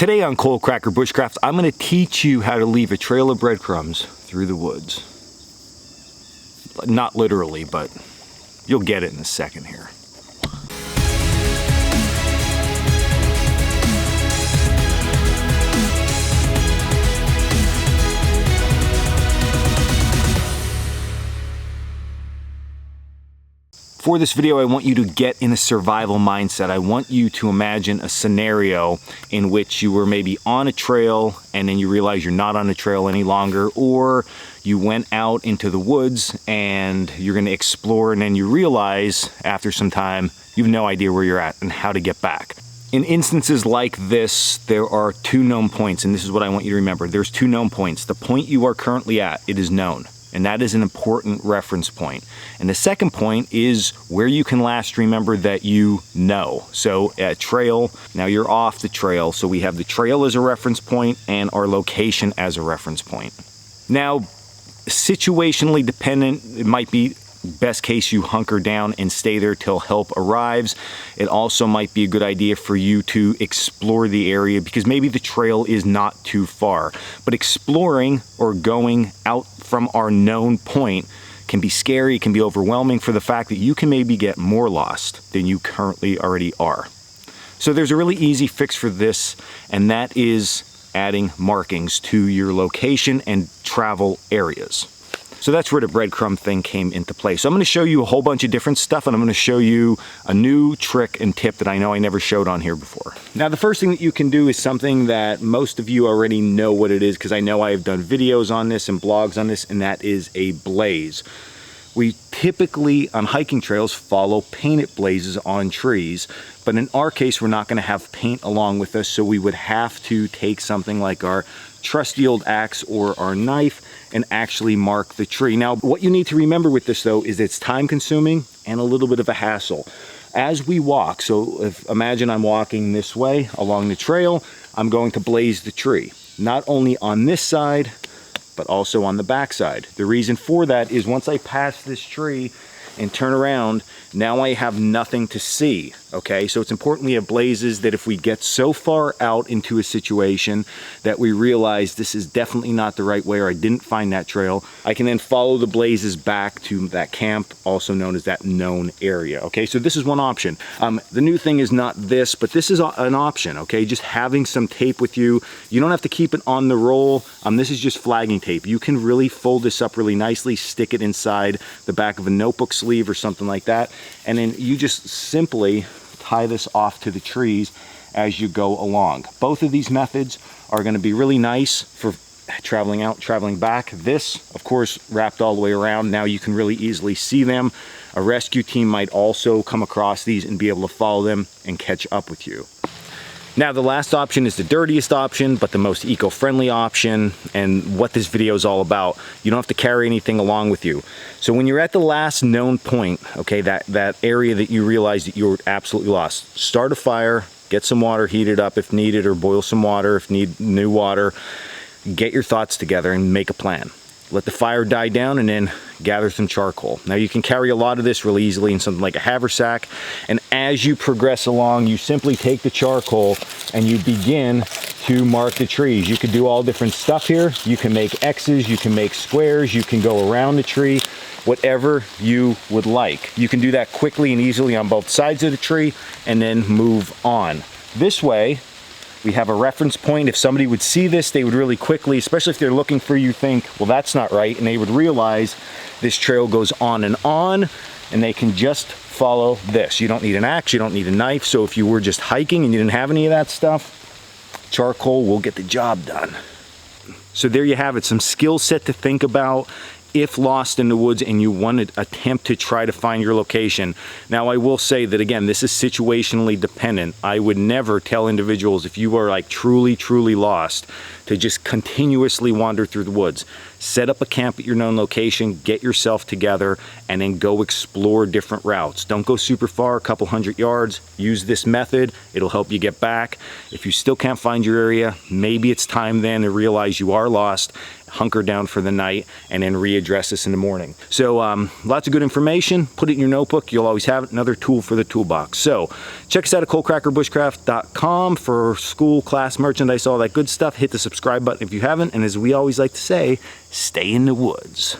Today on Coal Cracker Bushcraft, I'm going to teach you how to leave a trail of breadcrumbs through the woods. Not literally, but you'll get it in a second here. For this video, I want you to get in a survival mindset. I want you to imagine a scenario in which you were maybe on a trail and then you realize you're not on a trail any longer, or you went out into the woods and you're going to explore and then you realize after some time you have no idea where you're at and how to get back. In instances like this, there are two known points, and this is what I want you to remember. There's two known points. The point you are currently at, it is known. And that is an important reference point. And the second point is where you can last remember that you know. So at trail, now you're off the trail. So we have the trail as a reference point and our location as a reference point. Now, situationally dependent, it might be best case you hunker down and stay there till help arrives. It also might be a good idea for you to explore the area because maybe the trail is not too far. But exploring or going out from our known point can be scary, it can be overwhelming for the fact that you can maybe get more lost than you currently already are. So there's a really easy fix for this, and that is adding markings to your location and travel areas. So that's where the breadcrumb thing came into play. So I'm going to show you a whole bunch of different stuff, and I'm going to show you a new trick and tip that I know I never showed on here before. Now, the first thing that you can do is something that most of you already know what it is, because I know I have done videos on this and blogs on this, and that is a blaze. We typically, on hiking trails, follow painted blazes on trees, but in our case, we're not going to have paint along with us, so we would have to take something like our trusty old axe or our knife and actually mark the tree. Now, what you need to remember with this, though, is it's time consuming and a little bit of a hassle. As we walk, so imagine I'm walking this way along the trail, I'm going to blaze the tree, not only on this side, but also on the back side. The reason for that is once I pass this tree and turn around, now I have nothing to see, okay? So it's important we have blazes that if we get so far out into a situation that we realize this is definitely not the right way or I didn't find that trail, I can then follow the blazes back to that camp, also known as that known area, okay? So this is one option. The new thing is not this, but this is an option, okay? Just having some tape with you. You don't have to keep it on the roll. This is just flagging tape. You can really fold this up really nicely, stick it inside the back of a notebook sleeve or something like that, and then you just simply tie this off to the trees as you go along. Both of these methods are going to be really nice for traveling out, traveling back. This, of course, wrapped all the way around. Now you can really easily see them. A rescue team might also come across these and be able to follow them and catch up with you. Now, the last option is the dirtiest option, but the most eco-friendly option, and what this video is all about. You don't have to carry anything along with you. So when you're at the last known point, okay, that area that you realize that you're absolutely lost, start a fire, get some water heated up if needed, or boil some water if need new water. Get your thoughts together and make a plan. Let the fire die down and then gather some charcoal. Now you can carry a lot of this really easily in something like a haversack, and as you progress along, you simply take the charcoal and you begin to mark the trees. You could do all different stuff here. You can make X's, you can make squares, you can go around the tree, whatever you would like. You can do that quickly and easily on both sides of the tree and then move on. This way, we have a reference point. If somebody would see this, they would really quickly, especially if they're looking for you, think, well, that's not right. And they would realize this trail goes on, and they can just follow this. You don't need an axe, you don't need a knife. So if you were just hiking and you didn't have any of that stuff, charcoal will get the job done. So there you have it, some skill set to think about if lost in the woods and you want to attempt to try to find your location. Now, I will say that, again, this is situationally dependent. I would never tell individuals, if you are like truly lost, to just continuously wander through the woods. Set up a camp at your known location, get yourself together, and then go explore different routes. Don't go super far, a couple 100 yards. Use this method, it'll help you get back. If you still can't find your area, maybe it's time then to realize you are lost hunker down for the night, and then readdress this in the morning. So lots of good information. Put it in your notebook. You'll always have another tool for the toolbox. So check us out at coalcrackerbushcraft.com for school, class merchandise, all that good stuff. Hit the subscribe button if you haven't. And as we always like to say, stay in the woods.